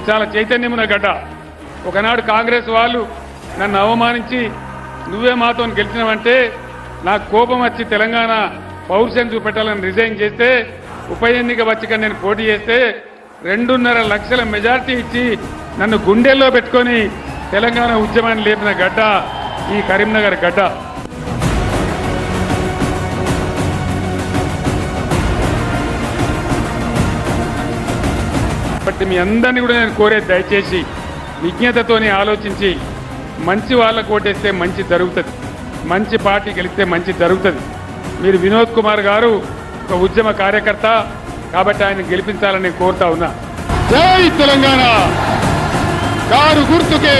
చాలా చైతన్యమున్న గడ్డ. ఒకనాడు కాంగ్రెస్ వాళ్ళు నన్ను అవమానించి నువ్వే మాతో గెలిచినవంటే నాకు కోపం వచ్చి తెలంగాణ పౌరుషం చూపెట్టాలని రిజైన్ చేస్తే ఉప ఎన్నిక వచ్చి నేను పోటీ చేస్తే 2.5 లక్షల మెజార్టీ ఇచ్చి నన్ను గుండెల్లో పెట్టుకొని తెలంగాణ ఉద్యమాన్ని లేపిన గడ్డ ఈ కరీంనగర్ గడ్డ. బట్ మీ అందరినీ కూడా నేను కోరేది దయచేసి విజ్ఞతతోనే ఆలోచించి మంచి వాళ్ళకు ఓటేస్తే మంచి జరుగుతుంది, మంచి పార్టీ గెలిస్తే మంచి జరుగుతుంది. మీరు వినోద్ కుమార్ గారు ఒక ఉద్యమ కార్యకర్త కాబట్టి ఆయన గెలిపించాలని కోరుతా ఉన్నా. జై తెలంగాణ. కారు గుర్తుకే